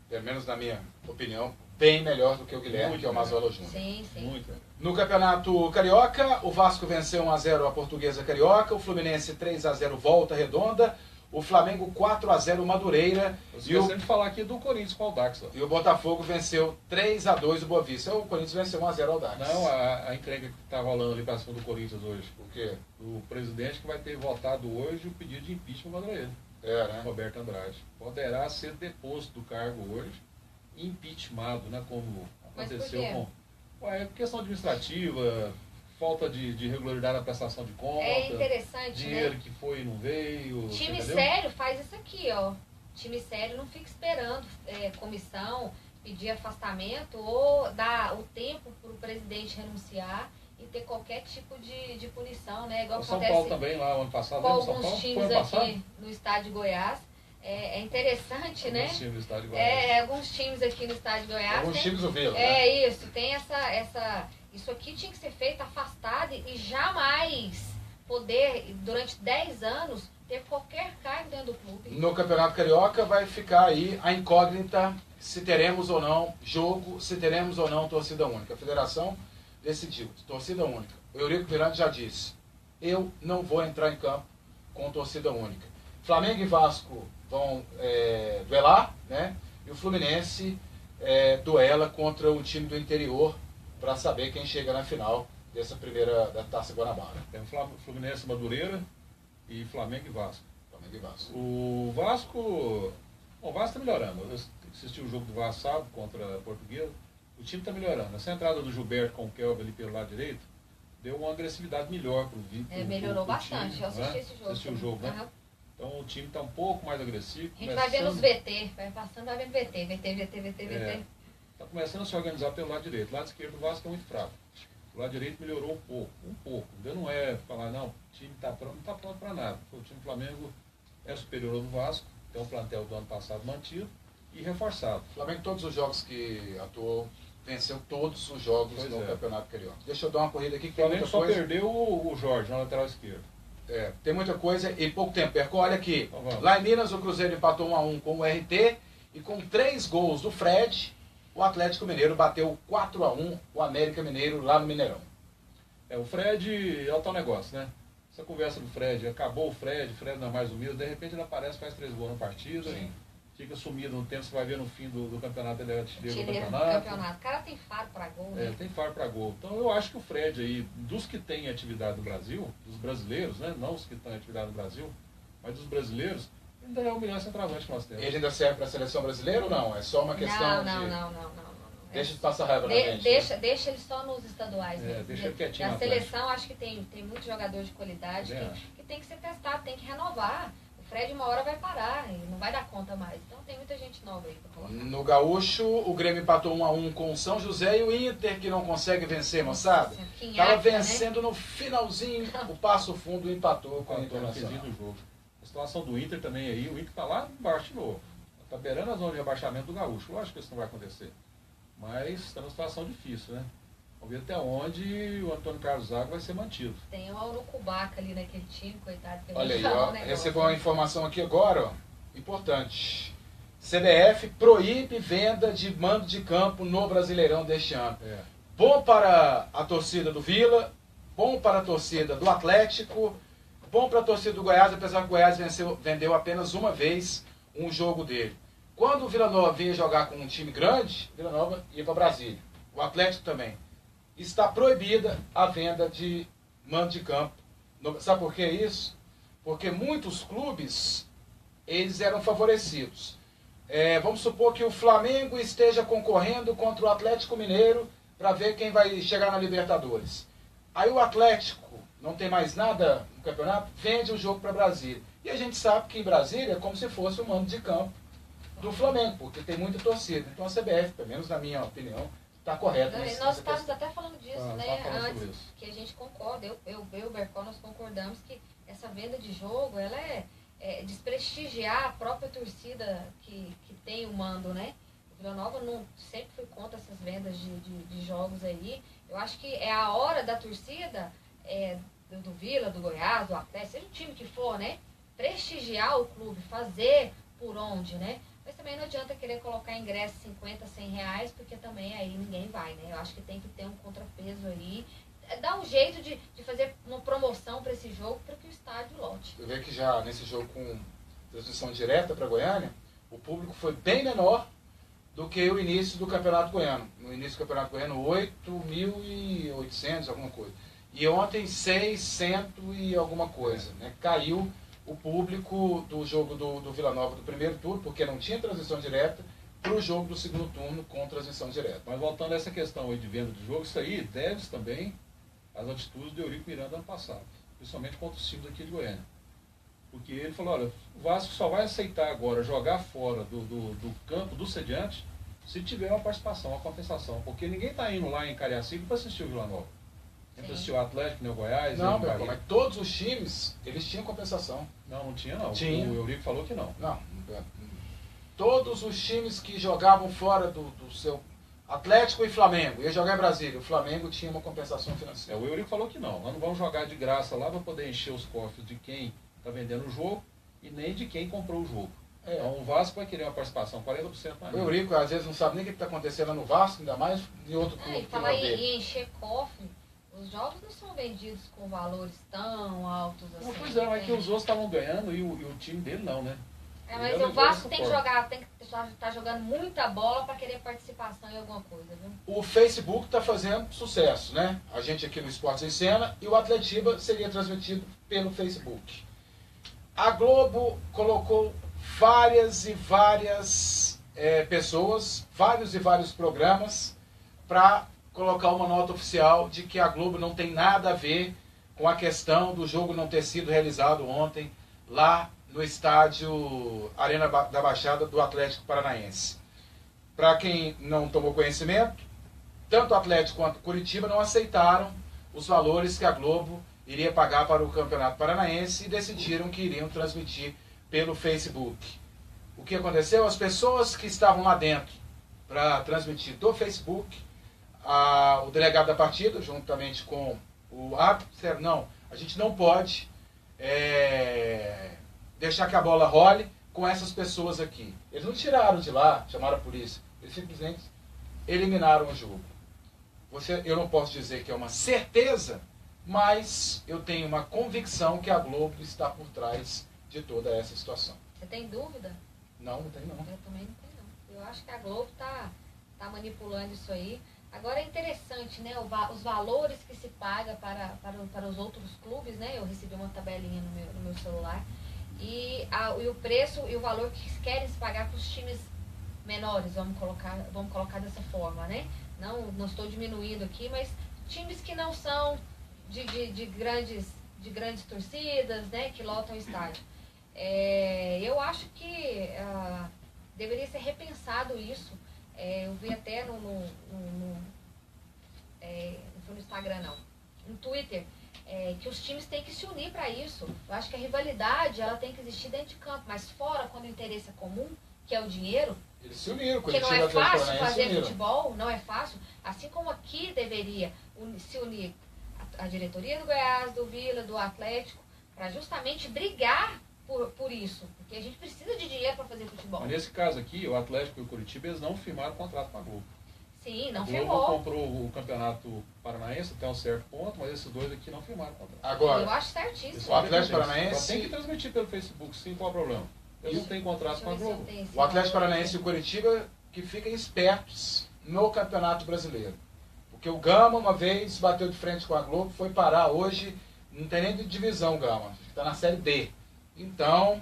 pelo menos na minha opinião, bem melhor do que o Guilherme, Muito que é o Mazola Júnior. Sim, sim. Muito. No Campeonato Carioca, o Vasco venceu 1-0 a Portuguesa Carioca, o Fluminense 3-0 Volta Redonda, o Flamengo 4-0 Madureira Eu e o, esqueci de falar aqui do Corinthians com o Audax. e o Botafogo venceu 3-2 o Boa Vista. O Corinthians venceu 1-0 ao Dax. Não, a encrenca que está rolando ali para cima do Corinthians hoje. O quê? O presidente que vai ter votado hoje o pedido de impeachment contra ele, Né? Roberto Andrade. Poderá ser deposto do cargo hoje, impeachmentado, né? Como Mas aconteceu por quê? com... É questão administrativa, falta de regularidade na prestação de conta, É interessante, dinheiro né? que foi e não veio. Time entendeu? sério faz isso aqui, ó. Time sério não fica esperando comissão pedir afastamento ou dar o tempo para o presidente renunciar e ter qualquer tipo de punição, né? Igual O São acontece Paulo também, lá o ano passado, com lembra o São alguns Paulo? Foi times ano passado? aqui no estado de Goiás. É interessante, né? Alguns times do estado de Goiás. Alguns times aqui no estado de Goiás. Alguns tem- times do Vila. Né? Isso, tem isso aqui tinha que ser feito afastado e jamais poder, durante 10 anos, ter qualquer cargo dentro do clube. No Campeonato Carioca vai ficar aí a incógnita se teremos ou não jogo, se teremos ou não torcida única. A federação decidiu, torcida única. O Eurico Miranda já disse, eu não vou entrar em campo com torcida única. Flamengo e Vasco vão duelar, né? E o Fluminense duela contra um time do interior para saber quem chega na final dessa primeira da Taça Guanabara. Tem o Fluminense Madureira, e Flamengo e Vasco. Flamengo e Vasco. O Vasco está melhorando. Eu assisti o jogo do Vasco sábado contra a Portuguesa. O time está melhorando. Essa entrada do Gilberto com o Kelvin ali pelo lado direito deu uma agressividade melhor para o Vitor. Melhorou bastante. Time, eu assisti esse jogo. Assistiu o jogo, né? Então o time está um pouco mais agressivo. A gente vai vendo os VT, vai passando, vai vendo VT. VT. Está começando a se organizar pelo lado direito. O lado esquerdo do Vasco é muito fraco. O lado direito melhorou um pouco. Ainda não é falar, não, o time está pronto, não está pronto para nada. O time do Flamengo é superior ao do Vasco, tem um plantel do ano passado mantido e reforçado. O Flamengo, todos os jogos que atuou, venceu todos os jogos no Campeonato Carioca. Deixa eu dar uma corrida aqui que tem muita coisa. O Flamengo só perdeu o Jorge na lateral esquerda. Tem muita coisa e pouco tempo. Perco, olha aqui. Então, lá em Minas, o Cruzeiro empatou 1-1 com o RT e com 3 gols do Fred, o Atlético Mineiro bateu 4-1 o América Mineiro lá no Mineirão. O Fred é o tal negócio, né? Essa conversa do Fred, acabou o Fred não é mais o mesmo, de repente ele aparece, faz 3 gols na partida, fica sumido no tempo, você vai ver no fim do campeonato, ele é artilheiro do campeonato. O cara tem faro para gol, né? Tem faro para gol. Então eu acho que o Fred aí, dos que têm atividade no Brasil, dos brasileiros, né? Não os que têm atividade no Brasil, mas dos brasileiros, ainda é o melhor centroavante que nós temos. Ele ainda serve para a seleção brasileira ou não? É só uma questão Não. Deixa de passar raiva na gente. Deixa ele só nos estaduais. Deixa ele quietinho. Na seleção, acho que tem muito jogador de qualidade que tem que ser testado, tem que renovar. O Fred uma hora vai parar e não vai dar conta mais. Então tem muita gente nova aí para colocar. No Gaúcho, o Grêmio empatou 1-1 com o São José e o Inter, que não consegue vencer, moçada. Estava vencendo, né? No finalzinho, o Passo Fundo empatou com o Internacional. Do jogo. A situação do Inter também aí, o Inter está lá embaixo de novo. Está beirando a zona de rebaixamento do Gaúcho. Lógico que isso não vai acontecer. Mas está numa situação difícil, né? Vamos ver até onde o Antônio Carlos Zago vai ser mantido. Tem uma urucubaca ali naquele time, coitado. Que olha aí, ó, recebeu uma informação aqui agora, ó, importante. CBF proíbe venda de mando de campo no Brasileirão deste ano. Bom para a torcida do Vila, bom para a torcida do Atlético, bom para a torcida do Goiás, apesar que o Goiás vendeu apenas uma vez um jogo dele. Quando o Vila Nova vinha jogar com um time grande, Vila Nova ia para Brasília. O Atlético também. Está proibida a venda de mando de campo. Sabe por que isso? Porque muitos clubes, eles eram favorecidos. Vamos supor que o Flamengo esteja concorrendo contra o Atlético Mineiro para ver quem vai chegar na Libertadores. Aí o Atlético não tem mais nada no campeonato, vende o jogo para Brasília. E a gente sabe que em Brasília é como se fosse o mando de campo do Flamengo, porque tem muita torcida. Então a CBF, pelo menos na minha opinião, está correta. Nós estávamos até falando disso, né? Antes, que a gente concorda, eu e o Bercol, nós concordamos que essa venda de jogo, ela é desprestigiar a própria torcida que tem o mando, né? O Vila Nova sempre foi contra essas vendas de jogos aí. Eu acho que é a hora da torcida, do Vila, do Goiás, do Atlético, seja o time que for, né? Prestigiar o clube, fazer por onde, né? Mas também não adianta querer colocar ingresso 50, 100 reais, porque também aí ninguém vai, né? Eu acho que tem que ter um contrapeso aí. Dá um jeito de fazer uma promoção para esse jogo, para que o estádio lote. Você vê que já nesse jogo com transmissão direta para Goiânia, o público foi bem menor do que o início do Campeonato Goiano. No início do Campeonato Goiano, 8.800, alguma coisa. E ontem, 600 e alguma coisa, né? Caiu o público do jogo do Vila Nova do primeiro turno, porque não tinha transmissão direta, para o jogo do segundo turno com transmissão direta. Mas voltando a essa questão aí de venda de jogo, isso aí deve-se também às atitudes do Eurico Miranda ano passado, principalmente contra os times aqui de Goiânia. Porque ele falou, olha, o Vasco só vai aceitar agora jogar fora do campo do sediante se tiver uma participação, uma compensação. Porque ninguém está indo lá em Cariacica para assistir o Vila Nova. Para assistir o Atlético, o Goiás... Não, mas todos os times, eles tinham compensação. Não tinha não. Tinha. O Eurico falou que não. Não. Todos os times que jogavam fora do seu Atlético e Flamengo, ia jogar em Brasília, o Flamengo tinha uma compensação financeira. O Eurico falou que não. Nós não vamos jogar de graça lá para poder encher os cofres de quem está vendendo o jogo e nem de quem comprou o jogo. Então o Vasco vai querer uma participação, 40% mais. O Eurico às vezes não sabe nem o que está acontecendo no Vasco, ainda mais de outro clube. E falar em encher cofre, os jogos não são vendidos com valores tão altos assim. Não, pois é que os outros estavam ganhando e o time dele não, né? Mas o Vasco tem que jogar, tem que estar jogando muita bola para querer participação em alguma coisa, viu? O Facebook está fazendo sucesso, né? A gente aqui no Esportes em Cena e o Atletiba seria transmitido pelo Facebook. A Globo colocou várias e várias pessoas, vários e vários programas, para colocar uma nota oficial de que a Globo não tem nada a ver com a questão do jogo não ter sido realizado ontem lá no estádio Arena da Baixada do Atlético Paranaense. Para quem não tomou conhecimento, tanto o Atlético quanto o Curitiba não aceitaram os valores que a Globo iria pagar para o Campeonato Paranaense e decidiram que iriam transmitir pelo Facebook. O que aconteceu? As pessoas que estavam lá dentro para transmitir do Facebook, o delegado da partida, juntamente com o árbitro, disseram, não, a gente não pode deixar que a bola role com essas pessoas aqui. Eles não tiraram de lá, chamaram a polícia, eles simplesmente eliminaram o jogo. Eu não posso dizer que é uma certeza, mas eu tenho uma convicção que a Globo está por trás de toda essa situação. Você tem dúvida? Não, não tem não. Eu também não tenho não. Eu acho que a Globo tá manipulando isso aí. Agora é interessante, né, os valores que se paga para os outros clubes, né? Eu recebi uma tabelinha no meu celular. E o preço e o valor que querem se pagar para os times menores, vamos colocar dessa forma, né? Não estou diminuindo aqui, mas times que não são de grandes torcidas, né, que lotam o estádio. Eu acho que deveria ser repensado isso. Eu vi até não foi no Instagram não, no Twitter, que os times têm que se unir para isso. Eu acho que a rivalidade ela tem que existir dentro de campo, mas fora, quando o interesse é comum, que é o dinheiro, eles se uniram, porque não é fácil fazer futebol, não é fácil, assim como aqui deveria se unir a diretoria do Goiás, do Vila, do Atlético, para justamente brigar por isso, porque a gente precisa de dinheiro para fazer futebol. Mas nesse caso aqui, o Atlético e o Curitiba, eles não firmaram contrato com a Globo. Sim, não a Globo firmou. comprou o Campeonato Paranaense até um certo ponto, mas esses dois aqui não firmaram contrato. Agora, eu acho certíssimo. O Atlético Paranaense tem que transmitir pelo Facebook, sim, qual é o problema? Eles não têm contrato com a Globo. O Atlético Paranaense e o Curitiba que fiquem espertos no Campeonato Brasileiro. Porque o Gama, uma vez, bateu de frente com a Globo, foi parar hoje, não tem nem de divisão o Gama, está na Série D. Então,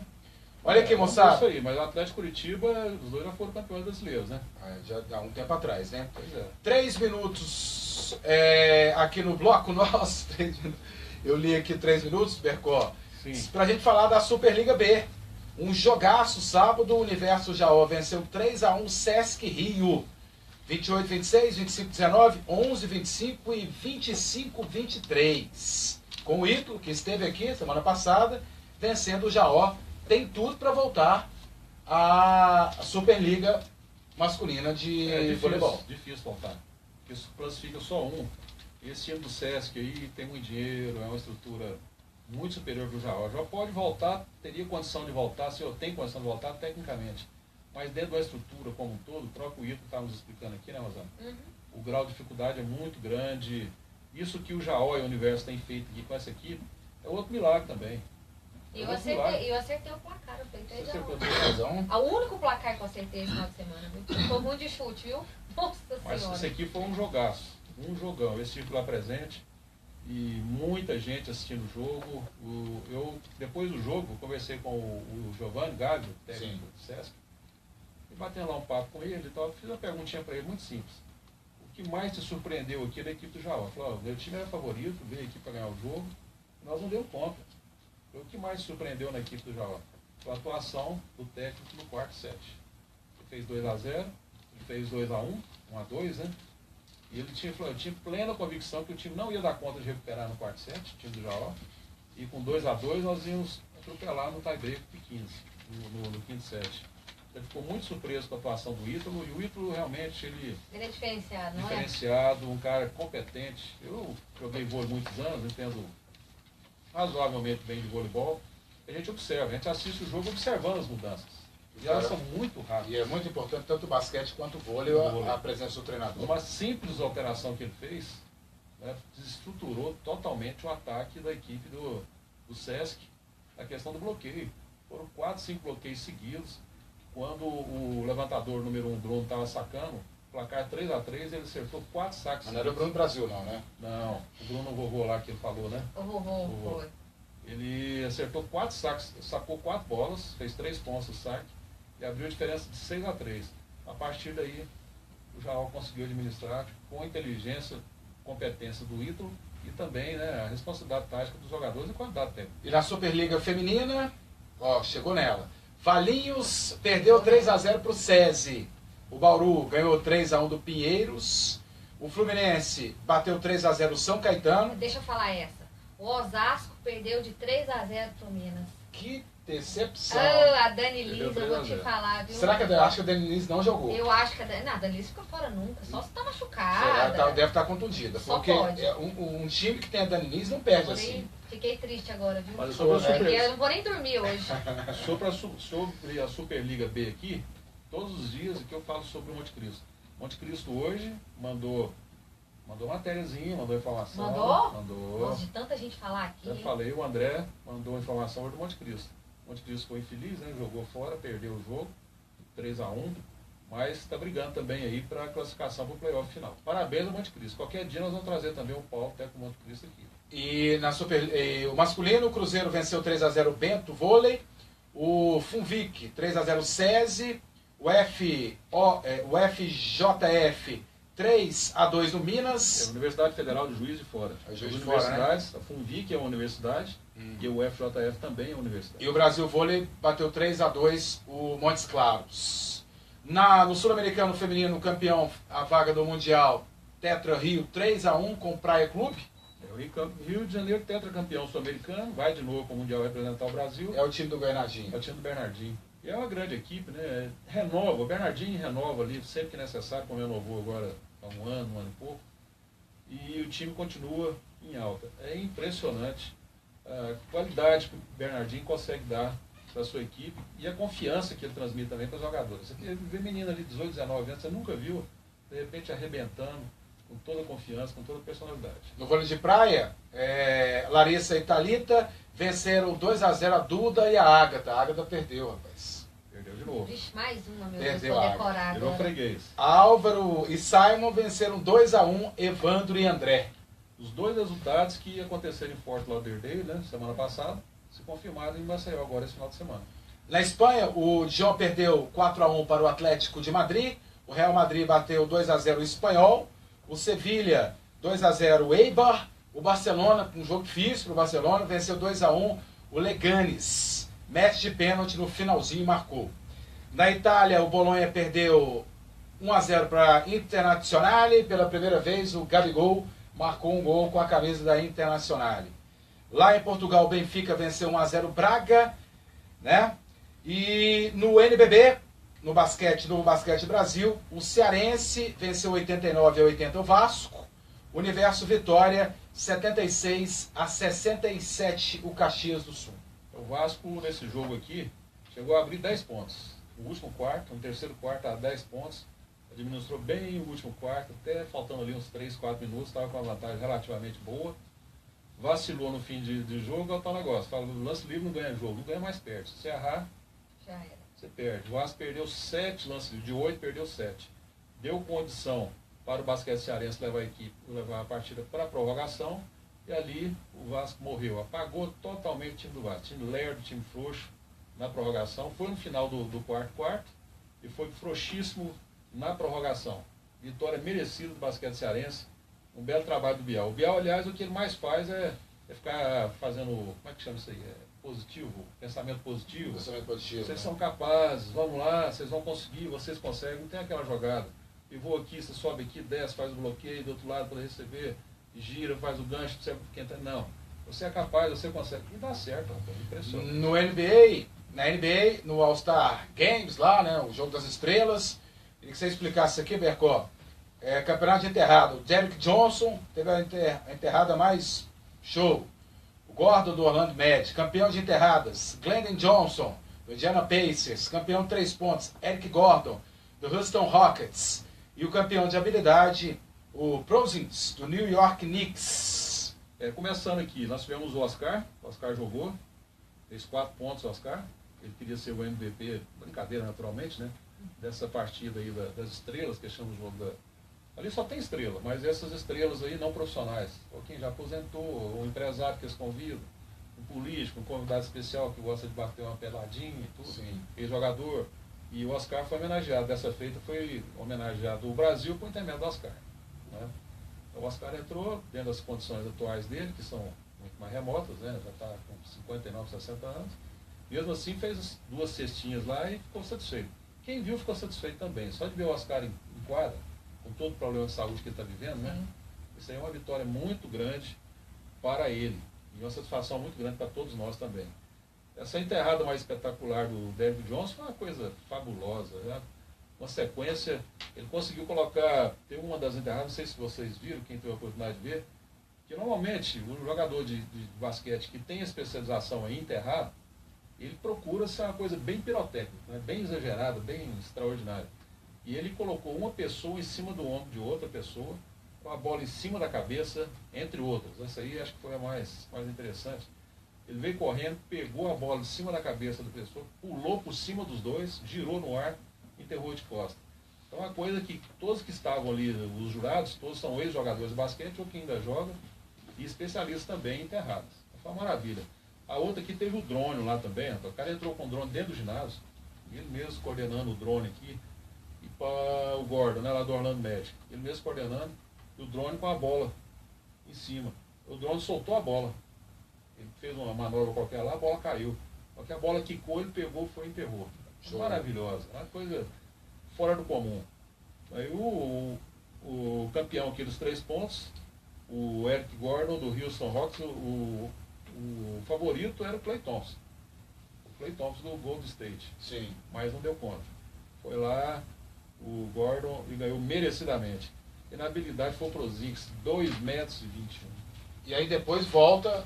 olha aqui, moçada. Isso aí, mas o Atlético e Curitiba, os dois já foram campeões brasileiros, né? Já há um tempo atrás, né? Pois é. 3 minutos aqui no bloco nosso. Eu li aqui 3 minutos, Bercó. Pra gente falar da Superliga B. Um jogaço sábado, o Universo Jaó venceu 3-1 Sesc Rio. 28-26, 25-19, 11-25 e 25-23. Com o Ítalo, que esteve aqui semana passada, vencendo o Jaó. Tem tudo para voltar à Superliga masculina de voleibol. Difícil voltar. Porque isso classifica só um. Esse time do Sesc aí tem muito dinheiro, é uma estrutura muito superior que o Jaó. Já pode voltar, teria condição de voltar, se eu tenho condição de voltar tecnicamente. Mas dentro da estrutura como um todo, o próprio Ito está nos explicando aqui, né, Rosana? O grau de dificuldade é muito grande. Isso que o Jaó e o Universo têm feito aqui com essa equipe é outro milagre também. Eu acertei o placar, eu falei, Você razão. o único placar que eu acertei esse final de semana, viu? Ficou muito de chute, viu? Nossa Mas Senhora. esse aqui foi um jogaço, um jogão. Eu estive lá presente e muita gente assistindo o jogo. Eu, depois do jogo, conversei com o Giovanni Gávio, técnico do Sesc, e batendo lá um papo com ele e tal, fiz uma perguntinha para ele muito simples. O que mais te surpreendeu aqui da equipe do Jaó? Falou, meu time era favorito, veio aqui para ganhar o jogo, nós não demos conta. O que mais surpreendeu na equipe do Jaó? Foi a atuação do técnico no quarto set. Ele fez 2-0, ele fez 2-1, 1-2, né? E ele tinha plena convicção que o time não ia dar conta de recuperar no quarto set, o time do Jaó. E com 2-2 nós íamos atropelar no tie-break de 15, no quinto set. Ele ficou muito surpreso com a atuação do Ítalo, e o Ítalo realmente, ele é diferenciado, não diferenciado, um cara competente. Eu joguei vôlei muitos anos, entendo razoavelmente bem de voleibol. A gente observa, a gente assiste o jogo observando as mudanças. E elas são muito rápidas. E é muito importante tanto o basquete quanto o vôlei, a presença do treinador. Uma simples alteração que ele fez, né, desestruturou totalmente o ataque da equipe do Sesc, na questão do bloqueio. Foram 4, 5 bloqueios seguidos. Quando o levantador número 1, Bruno, estava sacando, placar 3-3, ele acertou 4 saques. Mas não era o Bruno Brasil, não, né? Não, o Bruno Vovô lá que ele falou, né? O Vovô foi. Ele acertou 4 saques, sacou 4 bolas, fez 3 pontos no saque e abriu a diferença de 6-3. A partir daí, o Jaal conseguiu administrar com inteligência, competência do Ítalo e também, né, a responsabilidade tática dos jogadores e qualidade técnica. E na Superliga Feminina, ó, chegou nela. Valinhos perdeu 3-0 para o SESI. O Bauru ganhou 3-1 do Pinheiros. O Fluminense bateu 3-0 o São Caetano. Deixa eu falar essa. O Osasco perdeu de 3-0 pro Minas. Que decepção. A Dani Liz, Perdeu eu vou te 3-0. falar, viu? Será que acho que a Dani Liz não jogou? Eu acho que a Dani... Não, a Dani Liz fica fora nunca, só se tá Será? machucada. Deve estar contundida. Só porque pode. um time que tem a Dani Liz não perde assim. Fiquei triste agora, viu? Mas sobre a Super- Eu não vou nem dormir hoje. Sobre a Superliga B aqui, todos os dias que eu falo sobre o Monte Cristo. Monte Cristo hoje mandou matériazinha, mandou informação. Mandou? Mandou. Nossa, de tanta gente falar aqui. Já falei, o André mandou informação hoje do Monte Cristo. O Monte Cristo foi infeliz, né? Jogou fora, perdeu o jogo, 3-1, mas está brigando também aí para a classificação para o playoff final. Parabéns ao Monte Cristo. Qualquer dia nós vamos trazer também o Paulo até com o Monte Cristo aqui. E o masculino, o Cruzeiro venceu 3-0 o Bento Vôlei. O Funvic 3-0 o SESI. O FJF 3-2 no É a Minas. Universidade Federal de Juiz de Fora. Juiz de As Fora, universidades, a Funvic é uma universidade e o FJF também é uma universidade. E o Brasil Vôlei bateu 3-2 o Montes Claros. No Sul-Americano Feminino, campeão, a vaga do Mundial, Tetra Rio 3-1 com o Praia Clube. Rio de Janeiro, tetracampeão sul-americano, vai de novo para o Mundial representar o Brasil. É o time do Bernardinho. É o time do Bernardinho. E é uma grande equipe, né? Renova, o Bernardinho renova ali sempre que necessário, como renovou agora há um ano e pouco. E o time continua em alta. É impressionante a qualidade que o Bernardinho consegue dar para a sua equipe e a confiança que ele transmite também para os jogadores. Você vê menina ali de 18, 19 anos, você nunca viu, de repente arrebentando, com toda a confiança, com toda a personalidade. No vôlei de praia, Larissa e Thalita venceram 2-0 a Duda e a Ágata. A Ágata perdeu, rapaz. Perdeu de novo. Vixe, mais uma, meu Perdeu Deus, a pra decorar Virou agora. freguês. Álvaro e Simon venceram 2-1 Evandro e André. Os dois resultados que aconteceram em Fort Lauderdale, né, semana passada, se confirmaram em Maceió agora esse final de semana. Na Espanha, o Dijon perdeu 4-1 para o Atlético de Madrid. O Real Madrid bateu 2-0 o Espanhol. O Sevilha 2-0 o Eibar. O Barcelona, um jogo difícil para o Barcelona, venceu 2-1 o Leganes. Mestre de pênalti no finalzinho marcou. Na Itália, o Bolonha perdeu 1-0 para a Internazionale. Pela primeira vez, o Gabigol marcou um gol com a camisa da Internazionale. Lá em Portugal, o Benfica venceu 1-0 o Braga, né? E no NBB, no basquete Brasil, o Cearense venceu 89-80 o Vasco. Universo Vitória, 76-67 o Caxias do Sul. O Vasco, nesse jogo aqui, chegou a abrir 10 pontos. No último quarto, no terceiro quarto, a 10 pontos. Administrou bem o último quarto, até faltando ali uns 3, 4 minutos, estava com uma vantagem relativamente boa. Vacilou no fim de jogo, é o tal negócio. Fala, o lance livre não ganha jogo, não ganha mais perde. Se você errar, Já era. você perde. O Vasco perdeu 7 lances livres, de 8 perdeu 7. Deu condição para o basquete cearense levar a partida para a prorrogação, e ali o Vasco morreu. Apagou totalmente o time do Vasco. Time lerdo, time frouxo na prorrogação. Foi no final do quarto e foi frouxíssimo na prorrogação. Vitória merecida do basquete cearense. Um belo trabalho do Bial. O Bial, aliás, o que ele mais faz é ficar fazendo, como é que chama isso aí? Positivo, pensamento positivo. Pensamento positivo. Vocês né? são capazes, vamos lá, vocês vão conseguir, vocês conseguem. Não tem aquela jogada. Eu vou aqui, você sobe aqui, desce, faz o bloqueio, do outro lado para receber, gira, faz o gancho, você quem tá. Não. Você é capaz, você consegue. E dá certo, rapaz. Impressionante. Na NBA, no All-Star Games lá, né? O Jogo das Estrelas. Queria que você explicasse isso aqui, Bercó. Campeonato de enterrado. O Derrick Johnson teve a enterrada mais show. O Gordon do Orlando Magic. Campeão de enterradas. Glendon Johnson, do Indiana Pacers. Campeão de 3 pontos. Eric Gordon, do Houston Rockets. E o campeão de habilidade, o Prozins, do New York Knicks. Começando aqui, nós tivemos o Oscar jogou, fez 4 pontos o Oscar, ele queria ser o MVP, brincadeira naturalmente, né? Dessa partida aí das estrelas, que chamam o jogo da... Ali só tem estrela, mas essas estrelas aí não profissionais, ou quem já aposentou, ou empresário que eles convidam, um político, um convidado especial que gosta de bater uma peladinha e tudo, Sim. ex-jogador. E o Oscar foi homenageado. Dessa feita foi homenageado o Brasil por intermédio do Oscar. Né? O Oscar entrou dentro das condições atuais dele, que são muito mais remotas, né? Já está com 59, 60 anos. Mesmo assim fez 2 cestinhas lá e ficou satisfeito. Quem viu ficou satisfeito também. Só de ver o Oscar em quadra, com todo o problema de saúde que ele está vivendo, né? Isso aí é uma vitória muito grande para ele. E uma satisfação muito grande para todos nós também. Essa enterrada mais espetacular do David Johnson foi uma coisa fabulosa. Né? Uma sequência, ele conseguiu colocar, tem uma das enterradas, não sei se vocês viram, quem teve a oportunidade de ver, que normalmente o jogador de basquete que tem especialização em enterrar, ele procura ser uma coisa bem pirotécnica, né? Bem exagerada, bem extraordinária. E ele colocou uma pessoa em cima do ombro de outra pessoa, com a bola em cima da cabeça, entre outras. Essa aí acho que foi a mais interessante. Ele veio correndo, pegou a bola de cima da cabeça da pessoa, pulou por cima dos dois, girou no ar, enterrou de costas. Então é uma coisa que todos que estavam ali, os jurados, todos são ex-jogadores de basquete ou que ainda jogam, e especialistas também em enterradas. Foi uma maravilha. A outra aqui teve o drone lá também, o cara entrou com o drone dentro do ginásio, ele mesmo coordenando o drone aqui, e para o Gordon, né, lá do Orlando Magic, ele mesmo coordenando, e o drone com a bola em cima. O drone soltou a bola. Ele fez uma manobra qualquer lá, a bola caiu. Só que a bola quicou, ele pegou, foi e enterrou. Maravilhosa, uma coisa fora do comum. Aí o campeão aqui dos 3 pontos, o Eric Gordon do Houston Rockets, o favorito era o Klay Thompson. O Klay Thompson do Golden State. Sim. Mas não deu conta. Foi lá o Gordon e ganhou merecidamente. E na habilidade foi o Prozix, 2,21 metros. E aí depois volta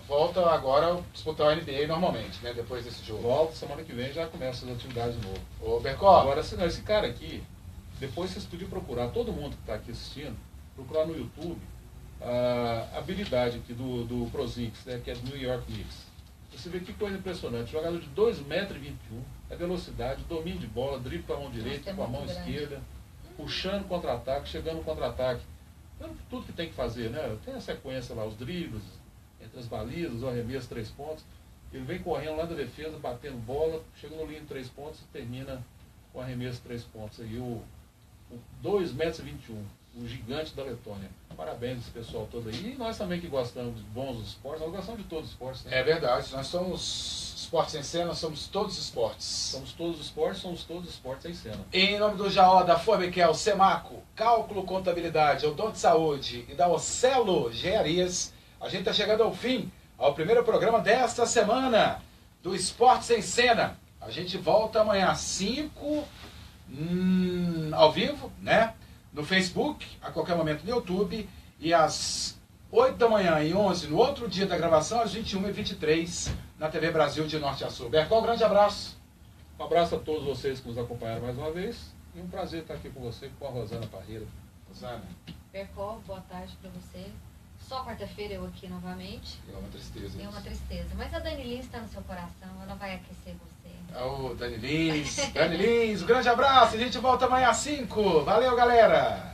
agora a disputar o NBA normalmente, né? Depois desse jogo. Volta, semana que vem já começa as atividades de novo. Ô, Bercó. Agora, esse cara aqui, depois vocês podiam procurar, todo mundo que está aqui assistindo, procurar no YouTube a habilidade aqui do Prozix, né, que é do New York Knicks. Você vê que coisa impressionante. Jogador de 2,21 metros, a velocidade, domínio de bola, drible com a mão direita, com a mão esquerda, puxando contra-ataque, chegando no contra-ataque. Tudo que tem que fazer, né? Tem a sequência lá, os dribles, entre as balizas, o arremesso 3 pontos. Ele vem correndo lá da defesa, batendo bola, chega no linha de 3 pontos e termina com o arremesso 3 pontos. Aí o 2,21 metros, o gigante da Letônia. Parabéns esse pessoal todo aí. E nós também que gostamos de bons esportes, nós gostamos de todos os esportes. Né? É verdade, nós somos Esportes em Cena, somos todos esportes. Somos todos esportes em cena. Em nome do Jaó, da Formiquel, Semaco, Cálculo Contabilidade, Odonto Saúde e da Ocelo Engenharias, a gente está chegando ao fim, ao primeiro programa desta semana do Esportes em Cena. A gente volta amanhã às 5, ao vivo, né? No Facebook, a qualquer momento no YouTube, e às 8 da manhã e 11 no outro dia da gravação, às 21h23 na TV Brasil de Norte a Sul. Bercó, um grande abraço. Um abraço a todos vocês que nos acompanharam mais uma vez, e um prazer estar aqui com você, com a Rosana Parreira. Rosana. Bercó, boa tarde para você. Só quarta-feira eu aqui novamente. É uma tristeza. É uma tristeza. Mas a Dani Lins está no seu coração, ela vai aquecer você. Ô, Dani Lins. Dani Lins, um grande abraço. A gente volta amanhã às 5. Valeu, galera.